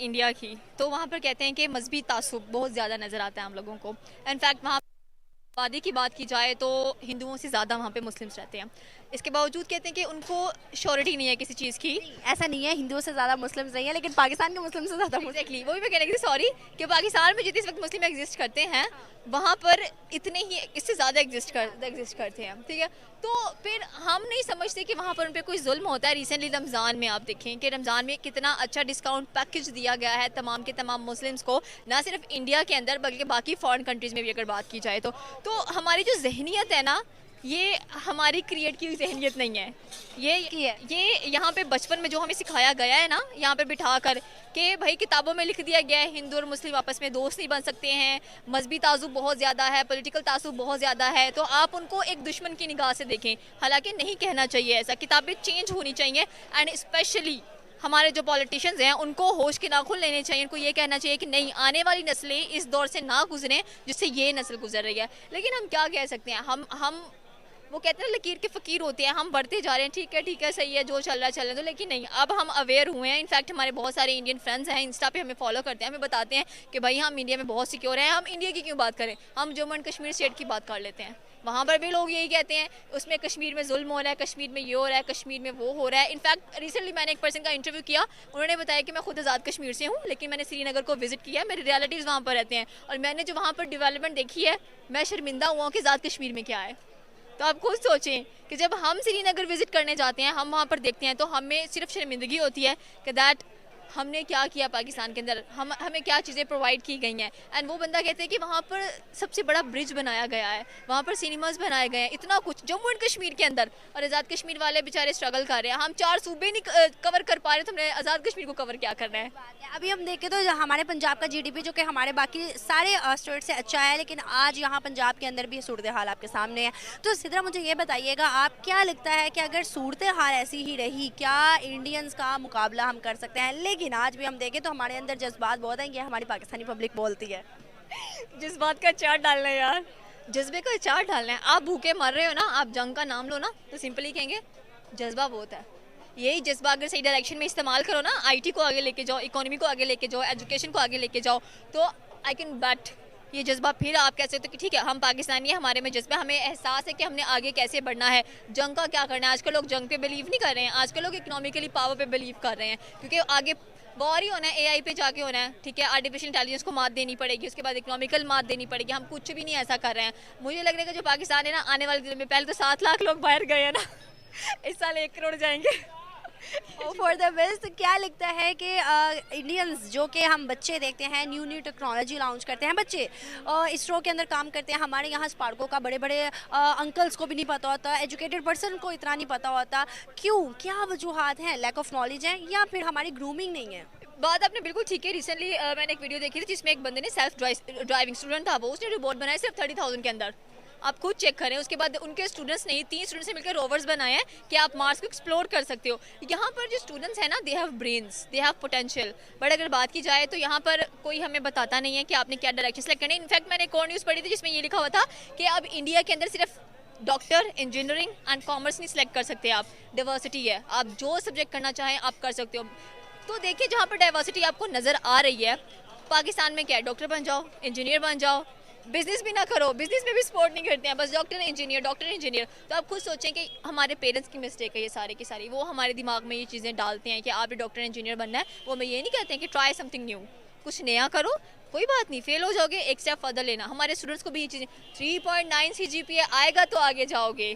India की, तो वहाँ पर कहते हैं कि मजहबी तासुब बहुत ज़्यादा नज़र आता है हम लोगों को। इनफैक्ट वहाँ आबादी की बात की जाए तो हिंदुओं से ज़्यादा वहाँ पे मुस्लिम्स रहते हैं। इसके बावजूद कहते हैं कि उनको श्योरिटी नहीं है किसी चीज़ की। ऐसा नहीं है, हिंदुओं से ज़्यादा मुस्लिम्स नहीं है, लेकिन पाकिस्तान के मुस्लिम से ज़्यादा एग्जैक्टली वो भी मैं कहने की सॉरी कि पाकिस्तान में जितने इस वक्त मुस्लिम एग्जिस्ट करते हैं वहाँ पर इतने ही इससे ज़्यादा एग्जिस्ट करते हैं, ठीक है। तो फिर हम नहीं समझते कि वहाँ पर उन पर कोई जुल्म होता है। रिसेंटली रमज़ान में आप देखें कि रमज़ान में कितना अच्छा डिस्काउंट पैकेज दिया गया है तमाम के तमाम मुस्लिम्स को, ना सिर्फ इंडिया के अंदर बल्कि बाकी फॉरेन कंट्रीज़ में भी अगर बात की जाए तो हमारी जो जहनीत है ना, ये हमारी क्रिएट की हुई जहनीत नहीं है। ये यहाँ पे बचपन में जो हमें सिखाया गया है ना, यहाँ पे बिठा कर कि भाई किताबों में लिख दिया गया है हिंदू और मुस्लिम आपस में दोस्त नहीं बन सकते हैं, मजहबी ताजुब बहुत ज़्यादा है, पॉलिटिकल ताजुब बहुत ज़्यादा है, तो आप उनको एक दुश्मन की निगाह से देखें। हालांकि नहीं कहना चाहिए ऐसा, किताबें चेंज होनी चाहिए। एंड स्पेशली हमारे जो पॉलिटिशियंस हैं उनको होश के नाखून लेने चाहिए। उनको ये कहना चाहिए कि नहीं, आने वाली नस्लें इस दौर से ना गुजरें जिससे ये नस्ल गुजर रही है। लेकिन हम क्या कह सकते हैं, हम वो कहते हैं लकीर के फ़कीर होते हैं, हम बढ़ते जा रहे हैं, ठीक है सही है, जो चल रहा है चल रहा है। तो लेकिन नहीं, अब हम अवेयर हुए हैं। इनफैक्ट हमारे बहुत सारे इंडियन फ्रेंड्स हैं, इंस्टा पे हमें फॉलो करते हैं, हमें बताते हैं कि भाई हम इंडिया में बहुत सिक्योर हैं। हम इंडिया की क्यों बात करें, हम जम्मू एंड कश्मीर स्टेट की बात कर लेते हैं। वहाँ पर भी लोग यही कहते हैं उसमें कश्मीर में जुल्म हो रहा है, कश्मीर में ये हो रहा है, कश्मीर में वो हो रहा है। इनफैक्ट रिसेंटली मैंने एक पर्सन का इंटरव्यू किया, उन्होंने बताया कि मैं खुद आज़ाद कश्मीर से हूँ, लेकिन मैंने श्रीनगर को विजिट किया है, मेरे रियलिटीज़ वहाँ पर रहते हैं, और मैंने जो वहाँ पर डेवलपमेंट देखी है, मैं शर्मिंदा हुआ कि आज़ाद कश्मीर में क्या है। तो आप खुद सोचें कि जब हम श्रीनगर विजिट करने जाते हैं, हम वहाँ पर देखते हैं, तो हमें सिर्फ शर्मिंदगी होती है कि दैट हमने क्या किया पाकिस्तान के अंदर, हमें क्या चीज़ें प्रोवाइड की गई हैं। एंड वो बंदा कहते हैं कि वहाँ पर सबसे बड़ा ब्रिज बनाया गया है, वहाँ पर सिनेमाज बनाए गए हैं, इतना कुछ जम्मू एंड कश्मीर के अंदर, और आज़ाद कश्मीर वाले बेचारे स्ट्रगल कर रहे हैं। हम 4 सूबे नहीं कवर कर पा रहे, तो हमने आज़ाद कश्मीर को कवर क्या करना है। अभी हम देखें तो हमारे पंजाब का जीडीपी जो कि हमारे बाकी सारे स्टेट से अच्छा है, लेकिन आज यहाँ पंजाब के अंदर भी सूरत हाल आपके सामने है। तो सिद्रा, मुझे ये बताइएगा, आप क्या लगता है कि अगर सूरत हाल ऐसी ही रही, क्या इंडियंस का मुकाबला हम कर सकते हैं? लेकिन आज भी हम देखें तो हमारे अंदर जज्बात बहुत हैं, ये हमारी पाकिस्तानी पब्लिक बोलती है। जज्बात का अचार डालना है यार, जज्बे का अचार डालना है। आप भूखे मर रहे हो ना, आप जंग का नाम लो ना, तो सिंपली कहेंगे जज्बा बहुत है। यही जज्बा अगर सही डायरेक्शन में इस्तेमाल करो ना, आईटी को आगे लेके जाओ, इकोनॉमी को आगे लेके जाओ, एजुकेशन को आगे लेके जाओ, तो आई कैन बैट ये जज्बा फिर आप कह सकते हो कि ठीक है हम पाकिस्तानी है, हमारे में जज्बा, हमें एहसास है कि हमने आगे कैसे बढ़ना है, जंग का क्या करना है। आजकल लोग जंग पे बिलीव नहीं कर रहे हैं, आजकल लोग इकोनॉमिकली पावर पे बिलीव कर रहे हैं, क्योंकि आगे वॉर ही होना है, एआई पे जाके होना है, ठीक है। आर्टिफिशियल इंटेलिजेंस को मात देनी पड़ेगी, उसके बाद इकोनॉमिकल मात देनी पड़ेगी। हम कुछ भी नहीं ऐसा कर रहे हैं। मुझे लग रहा है कि जो पाकिस्तान है ना, आने वाले दिनों में, पहले तो 7 लाख लोग बाहर गए हैं ना, इस साल 1 करोड़ जाएंगे। फॉर द बेस्ट, क्या लगता है कि इंडियंस जो कि हम बच्चे देखते हैं, न्यू टेक्नोलॉजी लॉन्च करते हैं बच्चे, इसरो के अंदर काम करते हैं, हमारे यहाँ स्पार्को का बड़े बड़े अंकल्स को भी नहीं पता होता, एजुकेटेड पर्सन को इतना नहीं पता होता, क्यों, क्या वजूहात हैं? लैक ऑफ नॉलेज है या फिर हमारी ग्रूमिंग नहीं है? बात आपने बिल्कुल ठीक है। रिसेंटली मैंने एक वीडियो देखी थी जिसमें एक बंदे ने सेल्फ ड्राइविंग स्टूडेंट था, वो उसने रोबोट बनाया सिर्फ 30,000 के अंदर। आप खुद चेक करें। उसके बाद उनके स्टूडेंट्स ने 3 स्टूडेंट्स ने मिलकर रोवर्स बनाए हैं कि आप मार्स को एक्सप्लोर कर सकते हो। यहाँ पर जो स्टूडेंट्स हैं ना, they have brains, they have potential, but अगर बात की जाए तो यहाँ पर कोई हमें बताता नहीं है कि आपने क्या डायरेक्शन सेलेक्ट करनी है। इनफैक्ट मैंने एक और न्यूज़ पढ़ी थी जिसमें ये लिखा हुआ था कि अब इंडिया के अंदर सिर्फ डॉक्टर, इंजीनियरिंग एंड कॉमर्स नहीं सिलेक्ट कर सकते आप, डाइवर्सिटी है, आप जो सब्जेक्ट करना चाहें आप कर सकते हो। तो देखिए जहाँ पर डाइवर्सिटी आपको नज़र आ रही है, पाकिस्तान में क्या है, डॉक्टर बन जाओ, इंजीनियर बन जाओ, बिजनेस भी ना करो, बिजनेस में भी सपोर्ट नहीं करते हैं, बस डॉक्टर इंजीनियर। तो आप खुद सोचें कि हमारे पेरेंट्स की मिस्टेक है ये सारी की सारी, वो हमारे दिमाग में ये चीज़ें डालते हैं कि आप डॉक्टर इंजीनियर बनना है। वो मैं ये नहीं कहते हैं कि ट्राई समथिंग न्यू, कुछ नया करो, कोई बात नहीं, फेल हो जाओगे, एक स्टेप फर्दर लेना। हमारे स्टूडेंट्स को भी ये चीज़ें, 3.9 CGPA आएगा तो आगे जाओगे,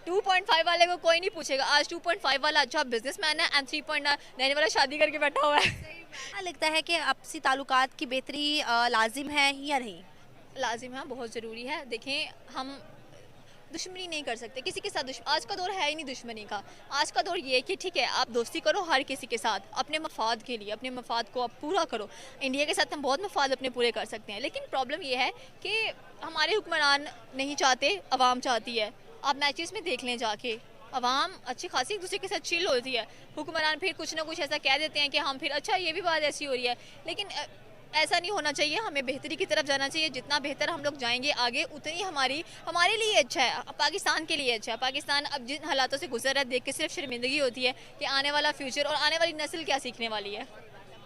2.5 वाले को कोई नहीं पूछेगा। आज 2.5 वाला अच्छा बिजनेसमैन है एंड 3.9 वाला शादी करके बैठा हुआ है। क्या लगता है कि आपसी ताल्लुकात की बेहतरी लाजिम है या नहीं? लाजिम है, बहुत ज़रूरी है। देखें, हम दुश्मनी नहीं कर सकते किसी के साथ। आज का दौर है ही नहीं दुश्मनी का। आज का दौर ये है कि ठीक है आप दोस्ती करो हर किसी के साथ, अपने मफाद के लिए, अपने मफाद को आप पूरा करो। इंडिया के साथ हम बहुत मफाद अपने पूरे कर सकते हैं, लेकिन प्रॉब्लम ये है कि हमारे हुक्मरान नहीं चाहते, अवाम चाहती है। आप मैचेस में देख लें जाके, अवाम अच्छी खासी एक दूसरे के साथ चिल होती है, हुक्मरान फिर कुछ ना कुछ ऐसा कह देते हैं कि हम फिर अच्छा ये भी बात ऐसी हो रही है। लेकिन ऐसा नहीं होना चाहिए, हमें बेहतरी की तरफ जाना चाहिए। जितना बेहतर हम लोग जाएंगे आगे, उतनी हमारे लिए अच्छा है, पाकिस्तान के लिए अच्छा है। पाकिस्तान अब जिन हालातों से गुजर रहा है देख के सिर्फ शर्मिंदगी होती है कि आने वाला फ्यूचर और आने वाली नस्ल क्या सीखने वाली है।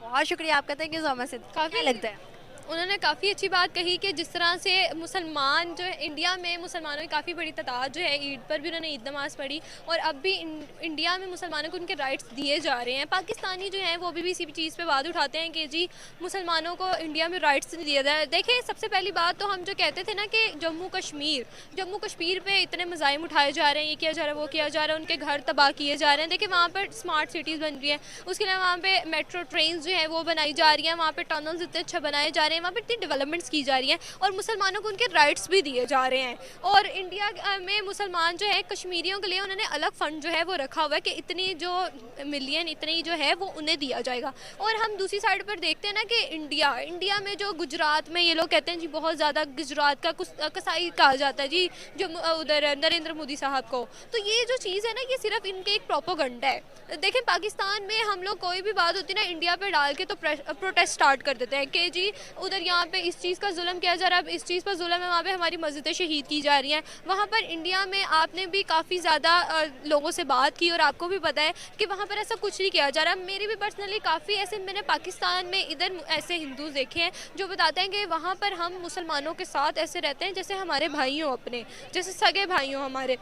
बहुत शुक्रिया आपका, थैंक यू सो मच। क्या लगता है? उन्होंने काफ़ी अच्छी बात कही कि जिस तरह से मुसलमान जो है इंडिया में मुसलमानों की काफ़ी बड़ी तादाद जो है, ईद पर भी उन्होंने ईद नमाज़ पढ़ी और अब भी इंडिया में मुसलमानों को उनके राइट्स दिए जा रहे हैं। पाकिस्तानी जो हैं वो भी इसी चीज़ पे बात उठाते हैं कि जी मुसलमानों को इंडिया में राइट्स नहीं दिया जाए। देखिए सबसे पहली बात तो हम जो कहते थे ना कि जम्मू कश्मीर पे इतने मज़ाइम उठाए जा रहे हैं, ये किया जा रहा है वो किया जा रहा है, उनके घर तबाह किए जा रहे हैं। देखिए वहाँ पर स्मार्ट सिटीज़ बन रही है, उसके अलावा वहाँ पे मेट्रो ट्रेन जो है वो बनाई जा रही हैं, वहाँ पे टनल्स इतने अच्छे बनाए जा रहे हैं, वहाँ पर इतनी डेवलपमेंट्स की जा रही हैं और मुसलमानों को उनके राइट्स भी दिए जा रहे हैं। और इंडिया में मुसलमान जो है कश्मीरियों के लिए उन्होंने अलग फ़ंड जो है वो रखा हुआ है कि इतनी जो मिलियन इतनी जो है वो उन्हें दिया जाएगा। और हम दूसरी साइड पर देखते हैं ना कि इंडिया में जो गुजरात में ये लोग कहते हैं जी बहुत ज़्यादा गुजरात का कसाई कहा जाता है जी, जो उधर नरेंद्र मोदी साहब को। तो ये जो चीज़ है ना ये सिर्फ इनके एक प्रोपोगंडा है। देखें पाकिस्तान में हम लोग कोई भी बात होती है ना इंडिया पे डाल के तो प्रोटेस्ट स्टार्ट कर देते हैं कि जी उधर यहाँ पे इस चीज़ का जुल्म किया जा रहा है, अब इस चीज़ पर जुल्म है, वहाँ पे हमारी मस्जिदें शहीद की जा रही हैं। वहाँ पर इंडिया में आपने भी काफ़ी ज़्यादा लोगों से बात की और आपको भी पता है कि वहाँ पर ऐसा कुछ नहीं किया जा रहा। मेरी भी पर्सनली काफ़ी ऐसे मैंने पाकिस्तान में इधर ऐसे हिंदू देखे हैं जो बताते हैं कि वहाँ पर हम मुसलमानों के साथ ऐसे रहते हैं जैसे हमारे भाई हों, अपने जैसे सगे भाई हों हमारे।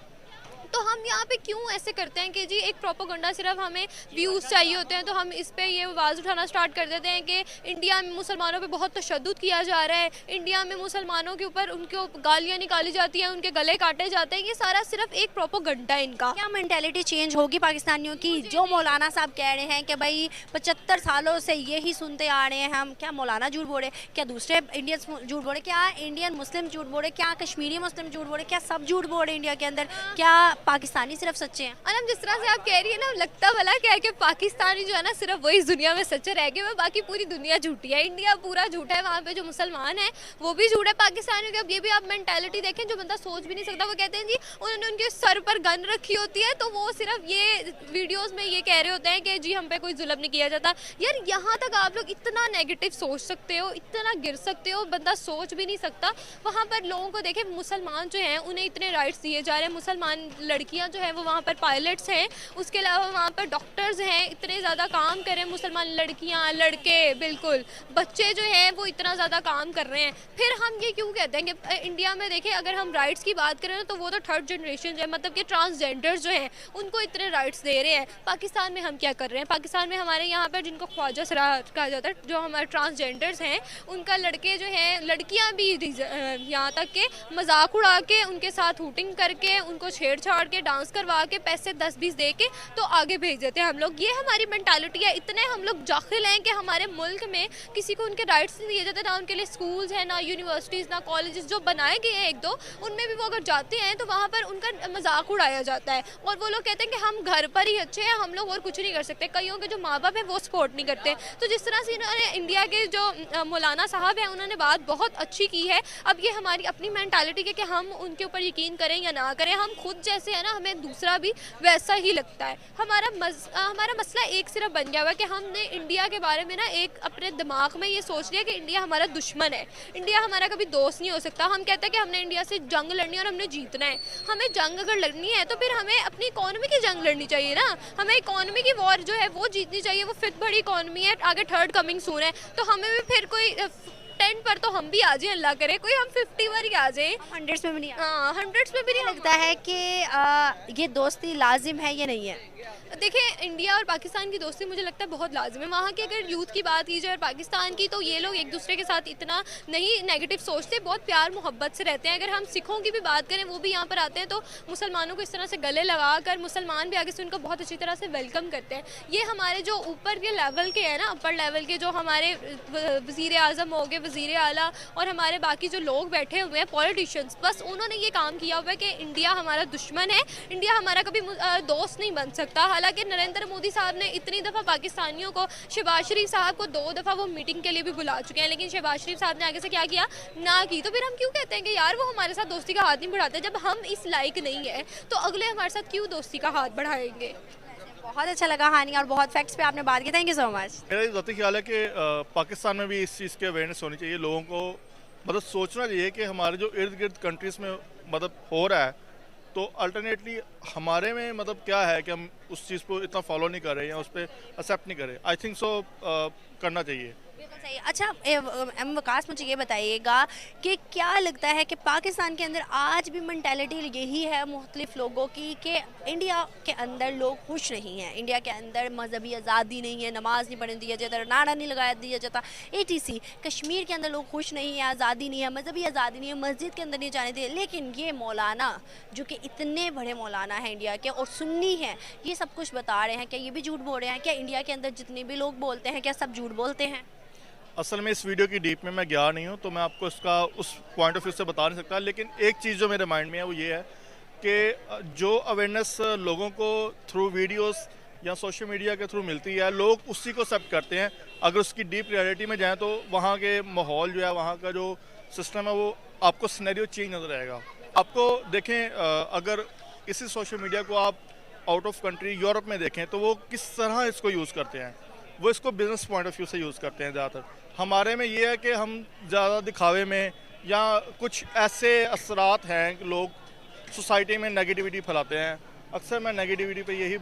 तो हम यहाँ पे क्यों ऐसे करते हैं कि जी एक प्रोपोगंडा, सिर्फ हमें व्यूज़ चाहिए होते हैं तो हम इस पे ये आवाज़ उठाना स्टार्ट कर देते हैं कि इंडिया में मुसलमानों पे बहुत तशद्दुद किया जा रहा है, इंडिया में मुसलमानों के ऊपर उनको गालियाँ निकाली जाती हैं, उनके गले काटे जाते हैं। ये सारा सिर्फ एक प्रोपोगंडा है इनका। क्या मेंटेलिटी चेंज होगी पाकिस्तानियों की? जो मौलाना साहब कह रहे हैं कि भाई 75 सालों से यही सुनते आ रहे हैं हम, क्या मौलाना झूठ बोले, क्या दूसरे इंडियंस झूठ बोले, क्या इंडियन मुस्लिम झूठ बोले, क्या कश्मीरी मुस्लिम झूठ बोले, क्या सब झूठ बोले इंडिया के अंदर? क्या पाकिस्तानी सिर्फ सच्चे हैं? अनम जिस तरह से आप कह रही है ना, लगता भला क्या है कि पाकिस्तानी जो है ना सिर्फ वही दुनिया में सच्चे रह गए, वो बाकी पूरी दुनिया झूठी है, इंडिया पूरा झूठा है, वहाँ पे जो मुसलमान है वो भी झूठ है पाकिस्तानियों के। अब ये भी आप मेंटालिटी देखें, जो बंदा सोच भी नहीं सकता वो कहते हैं जी उन्होंने उनके सर पर गन रखी होती है तो वो सिर्फ ये वीडियोज़ में ये कह रहे होते हैं कि जी हम पे कोई जुल्म नहीं किया जाता। यार यहाँ तक आप लोग इतना नेगेटिव सोच सकते हो, इतना गिर सकते हो, बंदा सोच भी नहीं सकता। वहाँ पर लोगों को देखें, मुसलमान जो हैं उन्हें इतने राइट्स दिए जा रहे हैं, मुसलमान लड़कियाँ जो है वो वहाँ पर पायलट्स हैं, उसके अलावा वहाँ पर डॉक्टर्स हैं, इतने ज़्यादा काम कर रहे हैं मुसलमान लड़कियाँ लड़के, बिल्कुल बच्चे जो हैं वो इतना ज़्यादा काम कर रहे हैं। फिर हम ये क्यों कहते हैं कि इंडिया में देखें अगर हम राइट्स की बात करें तो वो तो थर्ड जनरेशन है, मतलब कि ट्रांसजेंडर्स जो हैं उनको इतने राइट्स दे रहे हैं। पाकिस्तान में हम क्या कर रहे हैं? पाकिस्तान में हमारे यहाँ पर जिनको ख्वाजा सराहत कहा जाता है, जो हमारे ट्रांसजेंडर्स हैं उनका लड़के जो हैं, लड़कियाँ भी यहाँ तक के मजाक उड़ा के उनके साथ हूटिंग करके उनको छेड़छाड़ के डांस करवा के पैसे 10-20 दे के तो आगे भेज देते हैं हम लोग। ये हमारी मेंटालिटी है। इतने हम लोग जाखिल हैं कि हमारे मुल्क में किसी को उनके राइट्स नहीं दिए जाते, ना उनके लिए स्कूल्स हैं, ना यूनिवर्सिटीज़, ना कॉलेजेस जो बनाए गए हैं एक दो, उनमें भी वो अगर जाते हैं तो वहाँ पर उनका मजाक उड़ाया जाता है और वो लोग कहते हैं कि हम घर पर ही अच्छे हैं, हम लोग और कुछ नहीं कर सकते। कईयों के जो माँ बाप हैं वो सपोर्ट नहीं करते। तो जिस तरह से इन्होंने इंडिया के जो मौलाना साहब हैं उन्होंने बात बहुत अच्छी की है। अब ये हमारी अपनी मेंटालिटी है कि हम उनके ऊपर यकीन करें या ना करें, हम खुद जैसे है ना हमें दूसरा भी वैसा ही लगता है। हमारा मसला एक सिर्फ बन गया हुआ है कि हमने इंडिया के बारे में ना एक अपने दिमाग में ये सोच लिया कि इंडिया हमारा दुश्मन है, इंडिया हमारा कभी दोस्त नहीं हो सकता। हम कहते हैं कि हमने इंडिया से जंग लड़नी है और हमने जीतना है। हमें जंग अगर लड़नी है तो फिर हमें अपनी इकोनॉमी की जंग लड़नी चाहिए ना, हमें इकोनॉमी की वॉर जो है वो जीतनी चाहिए। वो फिफ्थ बड़ी इकोनॉमी है, आगे थर्ड कमिंग सून है, तो हमें भी फिर कोई 10 पर तो हम भी आ जाए, अल्लाह करे कोई हम 50 पर ही आ जाए, 100s में भी नहीं। हाँ 100s में भी नहीं लगता है कि ये दोस्ती लाजिम है या नहीं है? देखिए इंडिया और पाकिस्तान की दोस्ती मुझे लगता है बहुत लाजिम है। वहाँ के अगर यूथ की बात की जाए और पाकिस्तान की, तो ये लोग एक दूसरे के साथ इतना नहीं नेगेटिव सोचते, बहुत प्यार मोहब्बत से रहते हैं। अगर हम सिखों की भी बात करें, वो भी यहाँ पर आते हैं तो मुसलमानों को इस तरह से गले लगा कर मुसलमान भी आगे से उनको बहुत अच्छी तरह से वेलकम करते हैं। ये हमारे जो ऊपर के लेवल के हैं ना, अपर लेवल के जो हमारे वज़ीर आज़म हो गए, वज़ीर आला और हमारे बाकी जो लोग बैठे हुए हैं पॉलिटिशियंस, बस उन्होंने ये काम किया हुआ है कि इंडिया हमारा दुश्मन है, इंडिया हमारा कभी दोस्त नहीं बन सकता। हालांकि नरेंद्र मोदी साहब ने इतनी दफ़ा पाकिस्तानियों को, शहबाज शरीफ साहब को 2 दफ़ा वो मीटिंग के लिए भी बुला चुके हैं, लेकिन शहबाज शरीफ साहब ने आगे से क्या किया ना की। तो फिर हम क्यों कहते हैं कि यार वो हमारे साथ दोस्ती का हाथ नहीं बढ़ाते? जब हम इस लायक नहीं है तो अगले हमारे साथ क्यों दोस्ती का हाथ बढ़ाएंगे? बहुत अच्छा लगा हानी, और बहुत फैक्ट्स पे आपने बात की, थैंक यू सो मच। मेरा ज़ाती ख्याल है कि पाकिस्तान में भी इस चीज़ की अवेयरनेस होनी चाहिए। लोगों को मतलब सोचना चाहिए कि हमारे जो इर्द गिर्द कंट्रीज़ में मतलब हो रहा है तो अल्टरनेटली हमारे में मतलब क्या है कि हम उस चीज़ को इतना फॉलो नहीं कर रहे या उस पर एक्सेप्ट नहीं कर रहे। आई थिंक सो करना चाहिए। बिल्कुल सही। अच्छा एम वकास, मुझे ये बताइएगा कि क्या लगता है कि पाकिस्तान के अंदर आज भी मेंटालिटी यही है मुख्तलिफ लोगों की कि इंडिया के अंदर लोग खुश नहीं हैं, इंडिया के अंदर मजहबी आज़ादी नहीं है, नमाज नहीं पढ़ने दिया जाता, नारा नहीं लगाया दिया जाता, ATC कश्मीर के अंदर लोग खुश नहीं है, आज़ादी नहीं है, मजहबी आज़ादी नहीं है, मस्जिद के अंदर नहीं जाने दिए। लेकिन ये मौलाना जो कि इतने बड़े मौलाना हैं इंडिया के और सुन्नी हैं, ये सब कुछ बता रहे हैं, क्या ये भी झूठ बोल रहे हैं? क्या इंडिया के अंदर जितने भी लोग बोलते हैं क्या सब झूठ बोलते हैं? असल में इस वीडियो की डीप में मैं गया नहीं हूँ, तो मैं आपको इसका उस पॉइंट ऑफ व्यू से बता नहीं सकता। लेकिन एक चीज़ जो मेरे माइंड में है वो ये है कि जो अवेयरनेस लोगों को थ्रू वीडियोस या सोशल मीडिया के थ्रू मिलती है, लोग उसी को एक्सेप्ट करते हैं। अगर उसकी डीप रियलिटी में जाएँ तो वहाँ के माहौल जो है, वहाँ का जो सिस्टम है, वो आपको सिनेरियो चेंज नज़र आएगा। आपको देखें, अगर इसी सोशल मीडिया को आप आउट ऑफ कंट्री यूरोप में देखें तो वो किस तरह इसको यूज़ करते हैं। वो इसको बिज़नेस पॉइंट ऑफ व्यू से यूज़ करते हैं ज़्यादातर। हमारे में ये है कि हम ज़्यादा दिखावे में या कुछ ऐसे असरात हैं कि लोग सोसाइटी में नेगेटिविटी फैलाते हैं। अक्सर मैं नेगेटिविटी पे यही